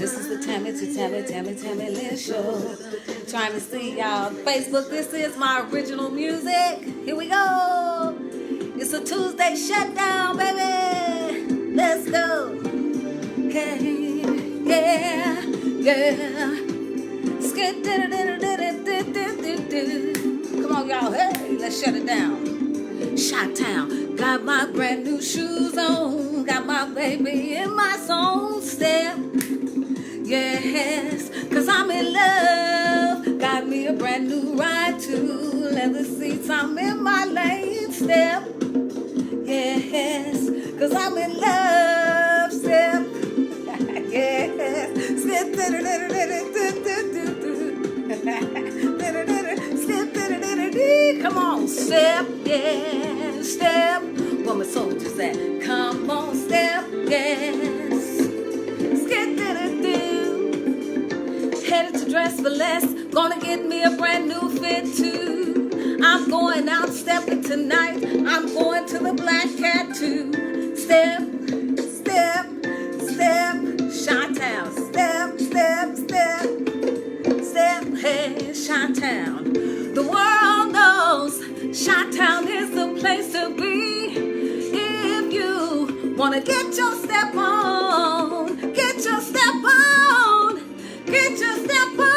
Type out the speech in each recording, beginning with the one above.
This is the Tami Lyn Show. Trying to see y'all Facebook. This is my original music. Here we go. It's a Tuesday shutdown, baby. Let's go. Hey, yeah, yeah. Skid. Come on, y'all. Hey, let's shut it down. Chi-town. Got my brand new shoes on. Got my baby in my soul step. Yes, cause I'm in love. Got me a brand new ride to leather seats. I'm in my lane step. Yes, cause I'm in love step. Yes. Come on, step, yeah, step. Where my soldiers at? Come on, step, yes. Headed to Dress for Less, gonna get me a brand new fit too. I'm going out stepping tonight. I'm going to the Black Cat too. Step, step, step, Chi-town. Step, step, step, step, hey, Chi-town. The world knows Chi-town is the place to be. If you wanna get your step on, get your step on, get your step on.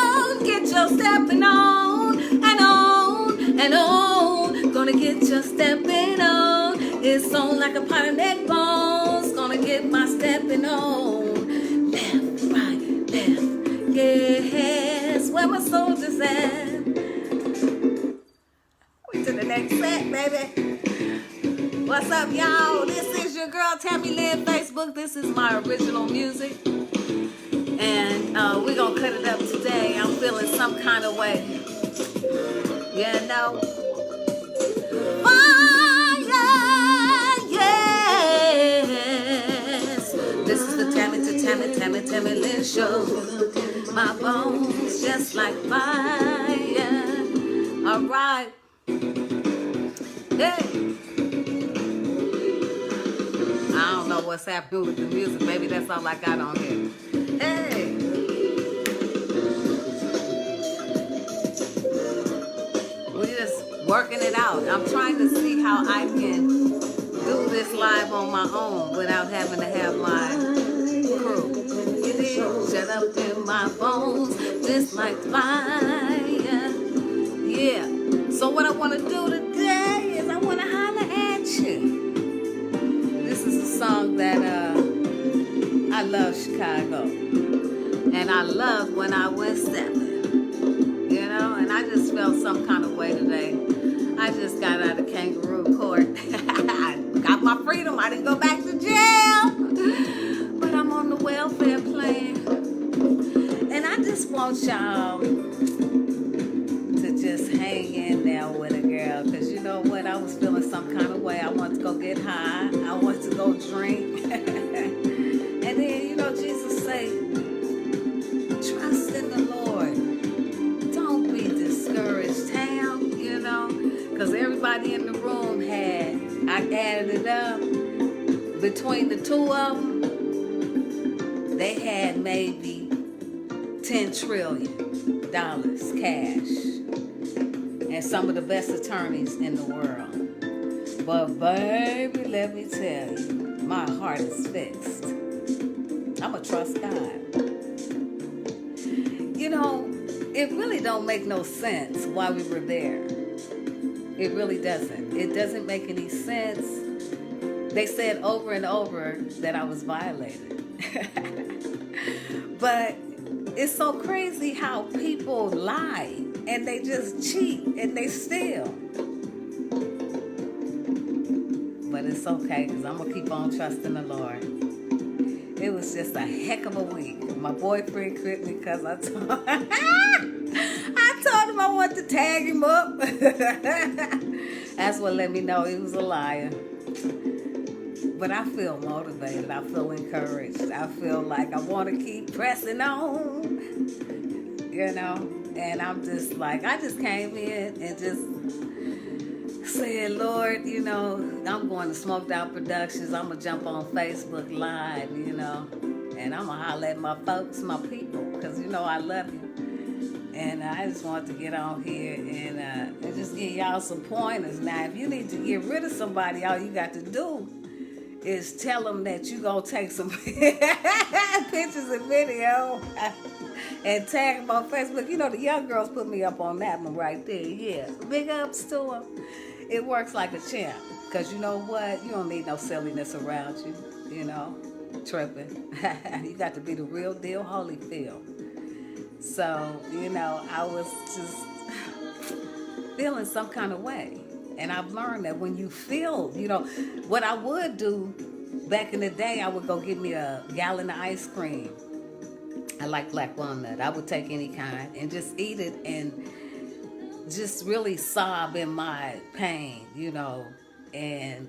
Oh, get your stepping on and on and on. Gonna get your stepping on. It's on like a pot of neck bones. Gonna get my stepping on. Left, right, left. Yes, where my soldiers at? We to the next set, baby. What's up, y'all? This is your girl, Tami Lyn Facebook. This is my original music. And we're going to cut it up today. I'm feeling some kind of way. You know? Fire, yes. This is the Tami Lyn Show. My bones just like fire. All right. Hey. I don't know what's happening with the music. Maybe that's all I got on here. Hey. We're just working it out. I'm trying to see how I can do this live on my own without having to have my crew. It is shut up in my bones, just like fire. Yeah. So what I want to do today is I want to holler at you. This is a song that I love Chicago. And I love when I went stepping. You know, and I just felt some kind of way today. I just got out of kangaroo court. I got my freedom. I didn't go back to jail. But I'm on the welfare plan. And I just want y'all to just hang in there with a girl. Because you know what? I was feeling some kind of way. I want to go get high. I want to go drink. And then, you know, Jesus say, trust in the Lord. Don't be discouraged, Tam, you know. Because everybody in the room I added it up. Between the two of them, they had maybe $10 trillion cash. And some of the best attorneys in the world. But baby, let me tell you, my heart is fixed. I'ma trust God. You know, it really don't make no sense why we were there. It really doesn't. It doesn't make any sense. They said over and over that I was violated. But it's so crazy how people lie and they just cheat and they steal. But it's okay because I'm going to keep on trusting the Lord. It was just a heck of a week. My boyfriend quit me because I told him I wanted to tag him up. That's what let me know he was a liar. But I feel motivated. I feel encouraged. I feel like I want to keep pressing on. You know? And I'm just like, I just came in and just saying, Lord, you know, I'm going to Smoked Out Productions. I'm going to jump on Facebook Live, you know, and I'm going to holler at my folks, my people, because, you know, I love you. And I just want to get on here and just give y'all some pointers. Now, if you need to get rid of somebody, all you got to do is tell them that you going to take some pictures and video and tag them on Facebook. You know, the young girls put me up on that one right there. Yeah, big ups to them. It works like a champ. Because you know what? You don't need no silliness around you, you know, tripping. You got to be the real deal Holyfield. So, you know, I was just feeling some kind of way. And I've learned that when you feel, you know, what I would do back in the day, I would go get me a gallon of ice cream. I like black walnut. I would take any kind and just eat it and just really sob in my pain, you know, and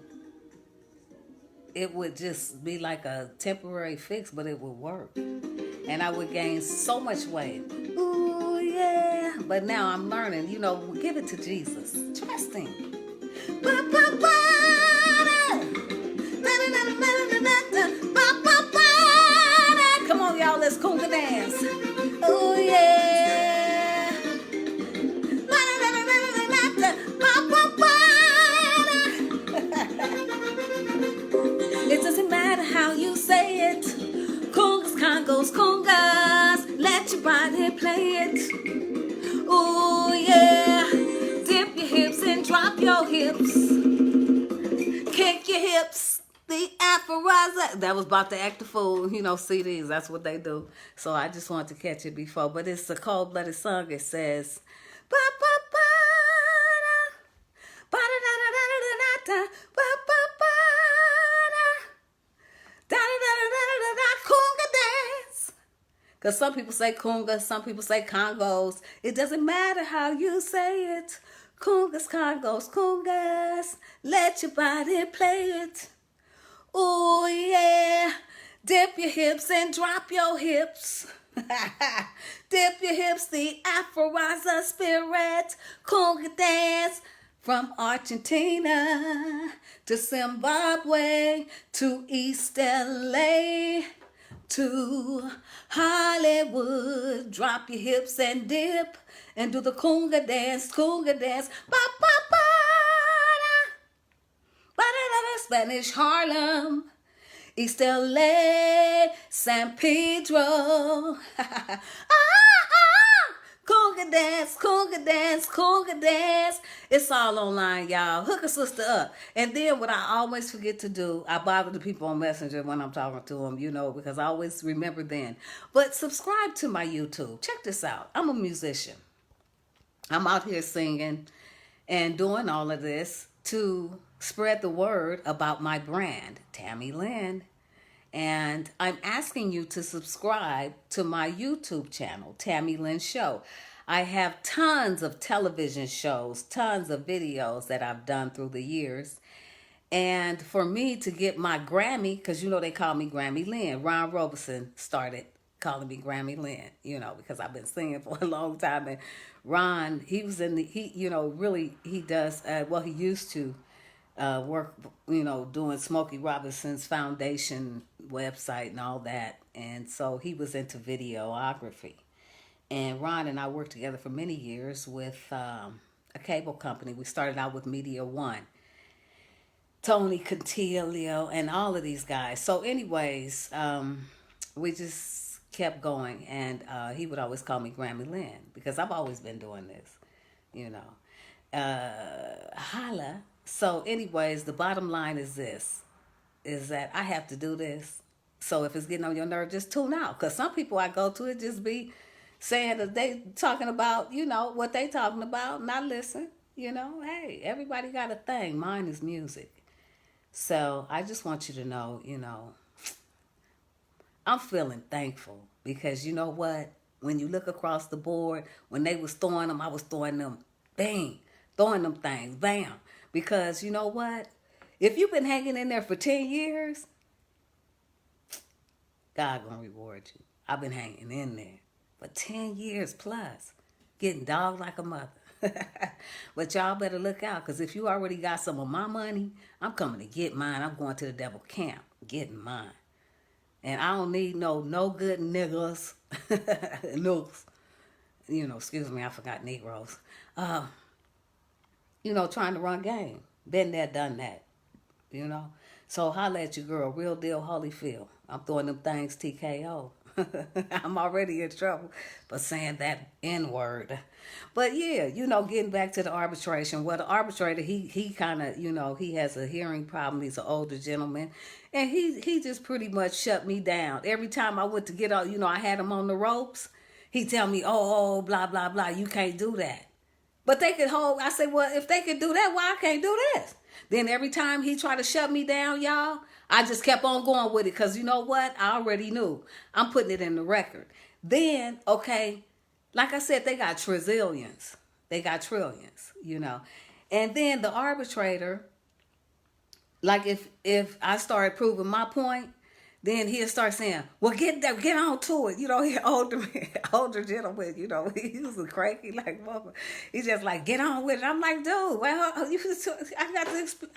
it would just be like a temporary fix, but it would work. And I would gain so much weight. Ooh, yeah. But now I'm learning, you know, give it to Jesus. Trust him. Come on, y'all, let's conga dance. Ooh, yeah. It doesn't matter how you say it. Congas, congos, congas. Let your body play it. Ooh, yeah. Dip your hips and drop your hips. Kick your hips. The Afro-Riser. That was about to act the fool. You know, CDs, that's what they do. So I just wanted to catch it before. But it's a cold-blooded song. It says, ba ba ba da, ba da da da da da da, ba ba ba da, da da da da da da, conga dance. Because some people say conga, some people say congos. It doesn't matter how you say it. Congas, congos, congas. Let your body play it. Oh yeah, dip your hips and drop your hips. Dip your hips, the Afro-Riser spirit. Conga dance from Argentina to Zimbabwe to East LA to Hollywood. Drop your hips and dip and do the conga dance, conga dance. Ba ba ba. Spanish Harlem, East LA, San Pedro. Conga dance, conga dance, conga dance. It's all online, y'all. Hook a sister up. And then what I always forget to do, I bother the people on Messenger when I'm talking to them, you know, because I always remember then. But subscribe to my YouTube. Check this out. I'm a musician. I'm out here singing and doing all of this to spread the word about my brand, Tami Lyn. And I'm asking you to subscribe to my YouTube channel, Tami Lyn Show. I have tons of television shows, tons of videos that I've done through the years. And for me to get my Grammy, because you know they call me Grammy Lyn. Ron Robeson started calling me Grammy Lyn, you know, because I've been singing for a long time. And Ron, he was in the, he does, he used to work, you know, doing Smokey Robinson's foundation website and all that. And so he was into videography. And Ron and I worked together for many years with a cable company. We started out with Media One. Tony Cantillo and all of these guys. So anyways, we just kept going. And he would always call me Grammy Lyn because I've always been doing this, you know. Holla. So anyways, the bottom line is this, is that I have to do this. So if it's getting on your nerve, just tune out. Because some people I go to, it just be saying that they talking about, you know, what they talking about, not listen. You know, hey, everybody got a thing. Mine is music. So I just want you to know, you know, I'm feeling thankful because you know what? When you look across the board, when they was throwing them, I was throwing them, bang, throwing them things, bam. Because you know what? If you've been hanging in there for 10 years, God gonna reward you. I've been hanging in there for 10 years plus, getting dogged like a mother. But y'all better look out, because if you already got some of my money, I'm coming to get mine. I'm going to the devil camp, getting mine. And I don't need no good niggas. Nooks. Excuse me, I forgot Negroes. Trying to run game. Been there, done that. So holla at your girl, Real Deal Holyfield. I'm throwing them things TKO. I'm already in trouble for saying that N-word. But yeah, getting back to the arbitration. Well, the arbitrator, he kind of, he has a hearing problem. He's an older gentleman. And he just pretty much shut me down. Every time I went to get out, I had him on the ropes. He tell me, oh, blah, blah, blah, you can't do that. But they could hold, I said, well, if they could do that, why I can't do this? Then every time he tried to shut me down, y'all, I just kept on going with it, because you know what? I already knew. I'm putting it in the record. Then, okay, like I said, they got trillions. They got trillions, And then the arbitrator, like if I started proving my point, then he'll start saying, well, get on to it. He older gentleman, he was a cranky like mama. He's just like, get on with it. I'm like, dude, well, I got to explain.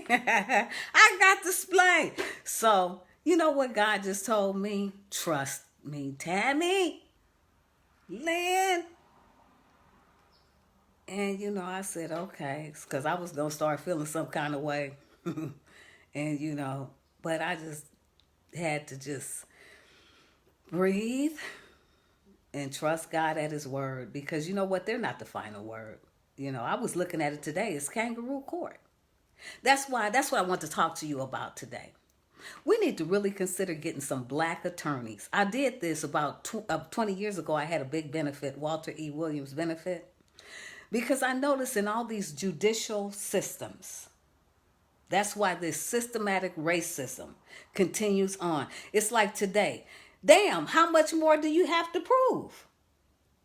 I got to explain. So, you know what God just told me? Trust me, Tami Lyn. And, I said, okay, because I was going to start feeling some kind of way. And, but I just had to just breathe and trust God at his word, because you know what? They're not the final word. I was looking at it today. It's kangaroo court. That's what I want to talk to you about today. We need to really consider getting some black attorneys. I did this about 20 years ago. I had a big benefit, Walter E. Williams benefit, because I noticed in all these judicial systems, that's why this systematic racism continues on. It's like today. Damn, how much more do you have to prove?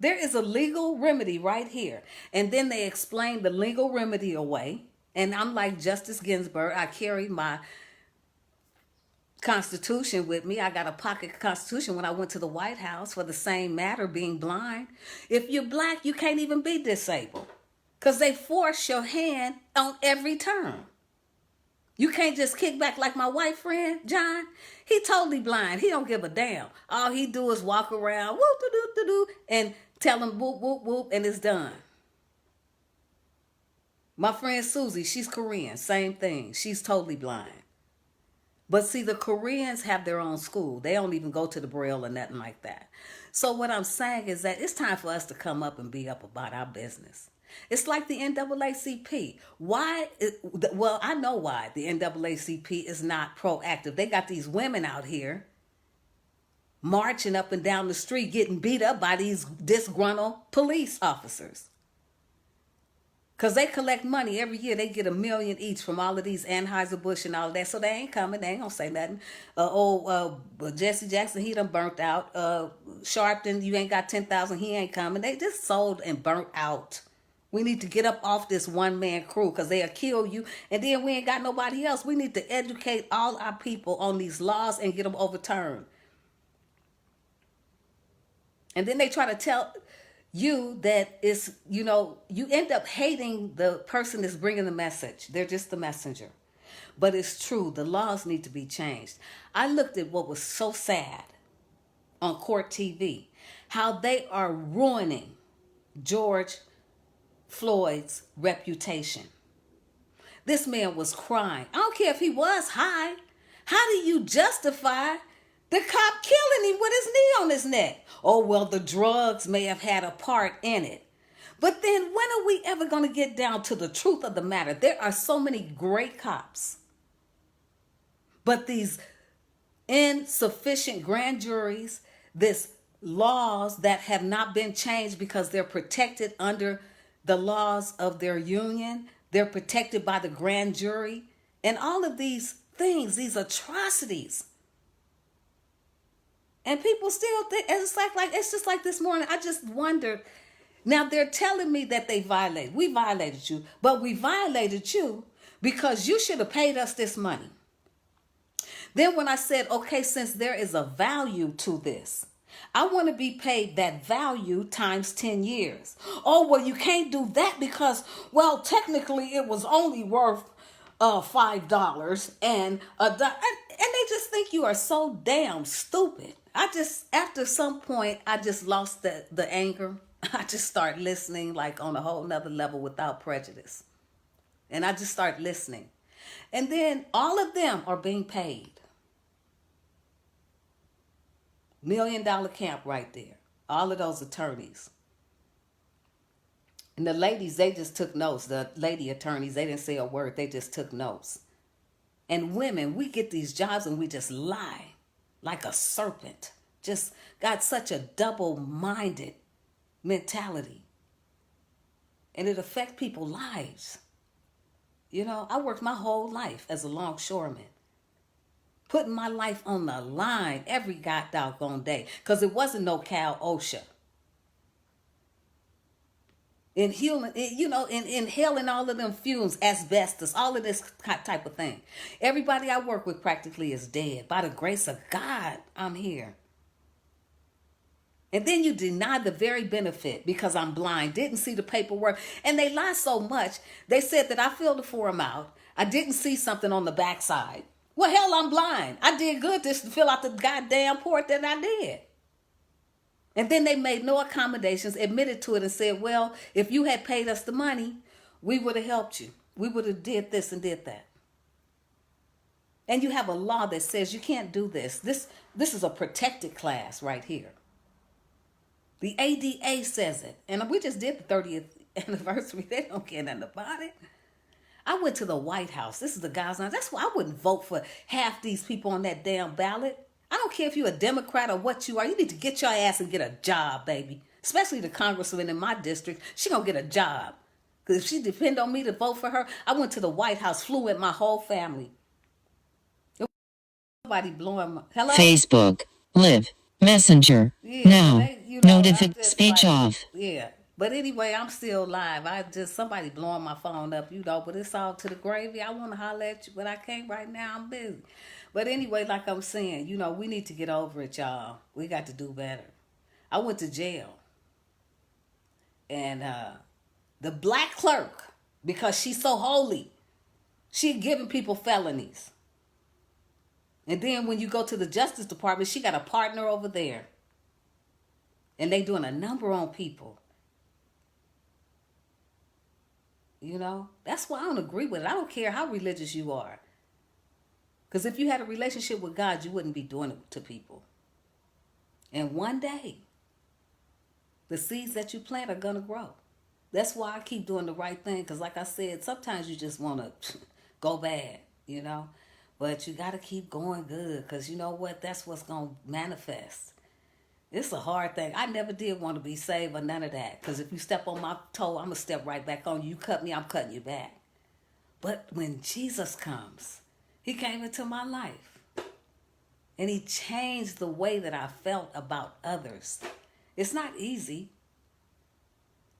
There is a legal remedy right here. And then they explain the legal remedy away. And I'm like Justice Ginsburg. I carry my Constitution with me. I got a pocket Constitution when I went to the White House for the same matter, being blind. If you're black, you can't even be disabled, because they force your hand on every term. You can't just kick back like my white friend, John. He totally blind. He don't give a damn. All he do is walk around, whoop, doo, doo, doo, doo, and tell him whoop, whoop, whoop, and it's done. My friend Susie, she's Korean. Same thing. She's totally blind. But see, the Koreans have their own school. They don't even go to the Braille or nothing like that. So what I'm saying is that it's time for us to come up and be up about our business. It's like the NAACP. Why? Well, I know why the NAACP is not proactive. They got these women out here marching up and down the street getting beat up by these disgruntled police officers. Because they collect money every year. They get $1 million each from all of these Anheuser-Busch and all of that. So they ain't coming. They ain't going to say nothing. Jesse Jackson, he done burnt out. Sharpton, you ain't got 10,000. He ain't coming. They just sold and burnt out. We need to get up off this one-man crew, because they'll kill you. And then we ain't got nobody else. We need to educate all our people on these laws and get them overturned. And then they try to tell you that it's, you end up hating the person that's bringing the message. They're just the messenger. But it's true. The laws need to be changed. I looked at what was so sad on Court TV, how they are ruining George Floyd's reputation. This man was crying. I don't care if he was high. How do you justify the cop killing him with his knee on his neck? Oh, well, the drugs may have had a part in it. But then when are we ever going to get down to the truth of the matter? There are so many great cops, but these insufficient grand juries, this laws that have not been changed because they're protected under the laws of their union. They're protected by the grand jury. And all of these things, these atrocities. And people still think, it's just like this morning, I just wondered. Now they're telling me that we violated you, but we violated you because you should have paid us this money. Then when I said, okay, since there is a value to this, I want to be paid that value times 10 years. Oh, well, you can't do that because, well, technically it was only worth $5 and they just think you are so damn stupid. After some point, I just lost the anger. I just start listening like on a whole nother level without prejudice. And I just start listening. And then all of them are being paid. $1 million camp right there. All of those attorneys. And the ladies, they just took notes. The lady attorneys, they didn't say a word. They just took notes. And women, we get these jobs and we just lie like a serpent. Just got such a double-minded mentality. And it affects people's lives. You know, I worked my whole life as a longshoreman. Putting my life on the line every goddamn day. Because it wasn't no Cal OSHA. Inhaling all of them fumes, asbestos, all of this type of thing. Everybody I work with practically is dead. By the grace of God, I'm here. And then you deny the very benefit because I'm blind, didn't see the paperwork. And they lie so much. They said that I filled the form out. I didn't see something on the backside. Well, hell, I'm blind. I did good just to fill out the goddamn report that I did. And then they made no accommodations, admitted to it and said, well, if you had paid us the money, we would have helped you. We would have did this and did that. And you have a law that says you can't do this. This is a protected class right here. The ADA says it. And we just did the 30th anniversary. They don't care nothing about it. I went to the White House. This is the guys now. That's why I wouldn't vote for half these people on that damn ballot. I don't care if you're a Democrat or what you are. You need to get your ass and get a job, baby. Especially the congresswoman in my district. She gonna get a job. Because if she depend on me to vote for her, I went to the White House, flew with my whole family. Nobody blowing my... Hello? Facebook, Live, Messenger, now, speech off. Yeah. But anyway, I'm still live. Somebody blowing my phone up, but it's all to the gravy. I want to holler at you, but I can't right now. I'm busy. But anyway, like I'm saying, we need to get over it, y'all. We got to do better. I went to jail. And the black clerk, because she's so holy, she giving people felonies. And then when you go to the Justice Department, she got a partner over there. And they doing a number on people. That's why I don't agree with it. I don't care how religious you are. Because if you had a relationship with God, you wouldn't be doing it to people. And one day, the seeds that you plant are going to grow. That's why I keep doing the right thing. Because like I said, sometimes you just want to go bad, But you got to keep going good. Because you know what? That's what's going to manifest. It's a hard thing. I never did want to be saved or none of that. Because if you step on my toe, I'm going to step right back on you. You cut me, I'm cutting you back. But when Jesus comes, he came into my life. And he changed the way that I felt about others. It's not easy.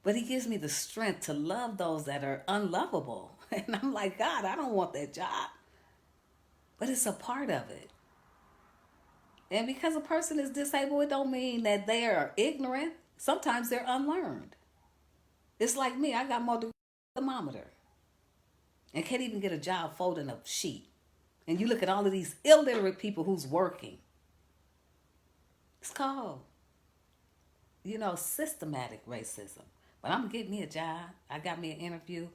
But he gives me the strength to love those that are unlovable. And I'm like, God, I don't want that job. But it's a part of it. And because a person is disabled, it don't mean that they are ignorant. Sometimes they're unlearned. It's like me. I got more degrees than a thermometer. And can't even get a job folding a sheet. And you look at all of these illiterate people who's working. It's called, systematic racism. But I'm going to get me a job. I got me an interview.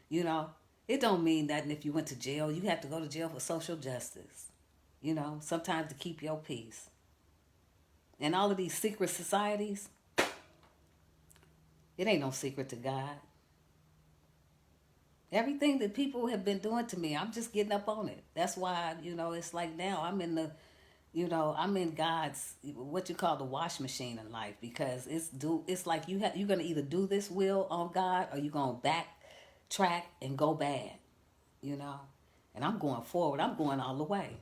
It don't mean nothing if you went to jail. You have to go to jail for social justice. Sometimes to keep your peace. And all of these secret societies, it ain't no secret to God. Everything that people have been doing to me, I'm just getting up on it. That's why, it's like now I'm in I'm in God's, what you call the wash machine in life. Because it's like you're going to either do this will on God or you're going to backtrack and go bad, And I'm going forward. I'm going all the way.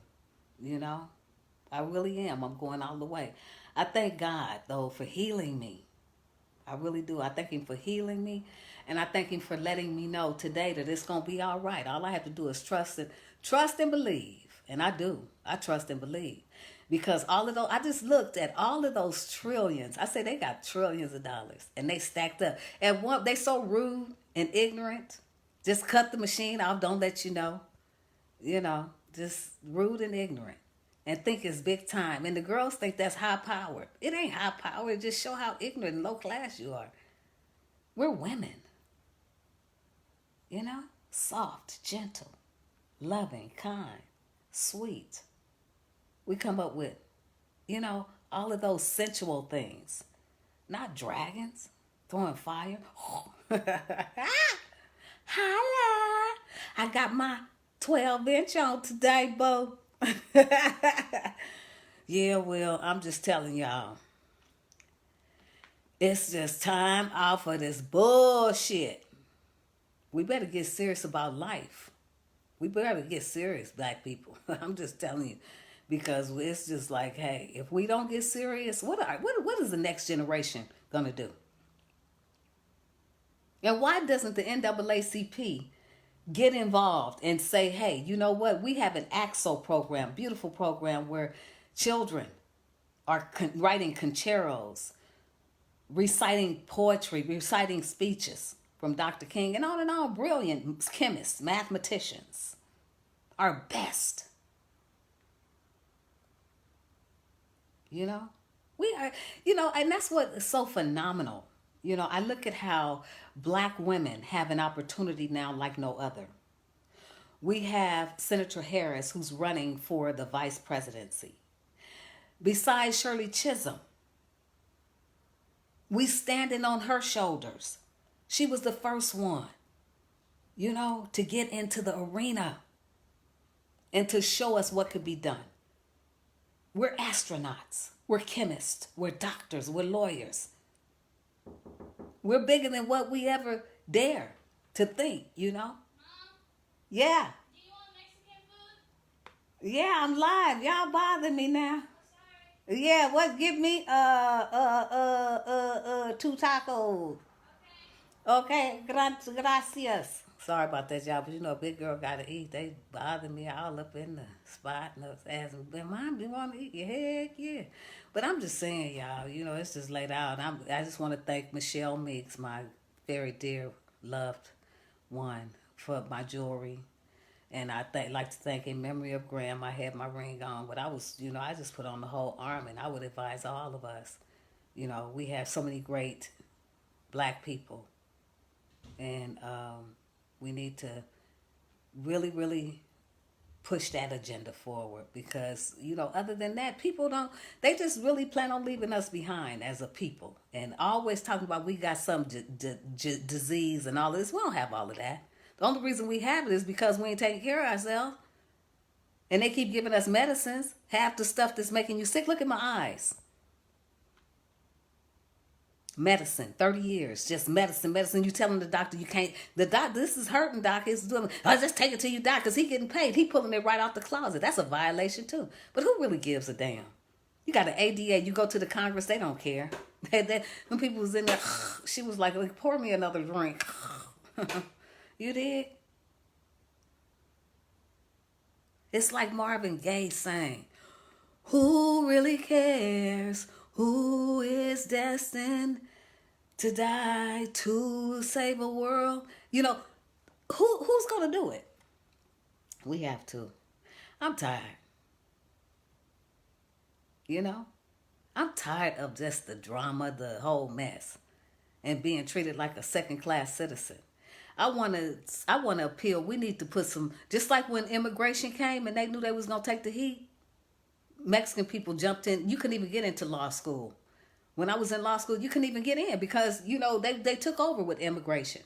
I really am. I'm going all the way. I thank God, though, for healing me. I really do. I thank him for healing me. And I thank him for letting me know today that it's going to be all right. All I have to do is trust and believe. And I do. I trust and believe. Because all of those, I just looked at all of those trillions. I say they got trillions of dollars and they stacked up. And one, they so rude and ignorant. Just cut the machine off, don't let you know. You know, just rude and ignorant. And think it's big time. And the girls think that's high powered. It ain't high power. It just show how ignorant and low class you are. We're women. You know? Soft, gentle, loving, kind, sweet. We come up with, you know, all of those sensual things. Not dragons throwing fire. Holla! I got my 12-inch on today, Bo. Yeah, well, I'm just telling y'all. It's just time out for this bullshit. We better get serious about life. We better get serious, black people. I'm just telling you. Because it's just like, hey, if we don't get serious, what is the next generation going to do? And why doesn't the NAACP get involved and say, hey, you know what? We have an AXO program, beautiful program where children are writing concertos, reciting poetry, reciting speeches from Dr. King, and on, brilliant chemists, mathematicians, our best. You know, we are, you know, and that's what is so phenomenal. You know, I look at how black women have an opportunity now like no other. We have Senator Harris, who's running for the vice presidency. Besides Shirley Chisholm, we standing on her shoulders. She was the first one, you know, to get into the arena and to show us what could be done. We're astronauts. We're chemists. We're doctors. We're lawyers. We're bigger than what we ever dare to think, you know? Mom? Yeah. Do you want Mexican food? Yeah, I'm live. Y'all bother me now. Oh, sorry. Yeah, what? Give me 2 tacos. Okay, gracias. Sorry about that, y'all, but you know, a big girl gotta eat. They bother me all up in the spot and I was asking, Mom, do you want to eat? Yeah, heck yeah. But I'm just saying, y'all, you know, it's just laid out. I just want to thank Michelle Meeks, my very dear, loved one, for my jewelry. And I like to thank in memory of Graham. I had my ring on, but I was, you know, I just put on the whole arm, and I would advise all of us. You know, we have so many great black people, and we need to really, really push that agenda forward because, you know, other than that, people don't, they just really plan on leaving us behind as a people and always talking about we got some disease and all of this. We don't have all of that. The only reason we have it is because we ain't taking care of ourselves. And they keep giving us medicines, half the stuff that's making you sick. Look at my eyes. Medicine, 30 years, just medicine. You telling the doctor you can't, the doctor, this is hurting, doc. It's doing, just take it to your doctor because he getting paid. He pulling it right out the closet. That's a violation too. But who really gives a damn? You got an ADA, you go to the Congress, they don't care. When people was in there, she was like, pour me another drink. You did? It's like Marvin Gaye sang, who really cares? Who is destined to die to save a world? You know, who's going to do it? We have to. I'm tired. You know? I'm tired of just the drama, the whole mess, and being treated like a second-class citizen. I want to appeal. We need to put some, just like when immigration came and they knew they was going to take the heat, Mexican people jumped in. You couldn't even get into law school. When I was in law school, you couldn't even get in because, you know, they took over with immigration.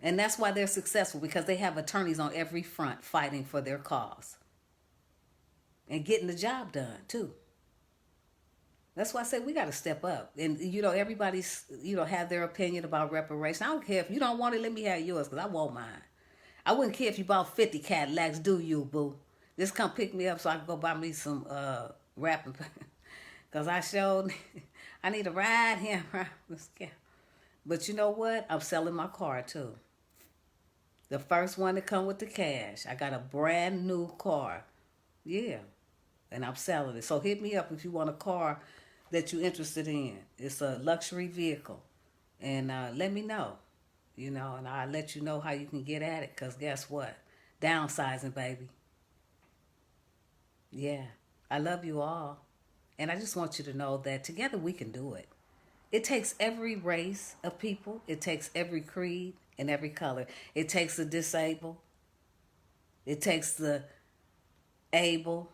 And that's why they're successful, because they have attorneys on every front fighting for their cause. And getting the job done, too. That's why I say we got to step up. And, you know, everybody's, you know, have their opinion about reparation. I don't care if you don't want it, let me have yours, because I want mine. I wouldn't care if you bought 50 Cadillacs, do you, boo? Just come pick me up so I can go buy me some wrapping. Because I need a ride here. But you know what? I'm selling my car, too. The first one to come with the cash. I got a brand new car. Yeah. and I'm selling it. So hit me up if you want a car that you're interested in. It's a luxury vehicle, and let me know, and I'll let you know how you can get at it. Cause guess what? Downsizing, baby. Yeah, I love you all, and I just want you to know that together we can do it. It takes every race of people. It takes every creed and every color. It takes the disabled. It takes the able.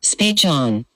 Speech on.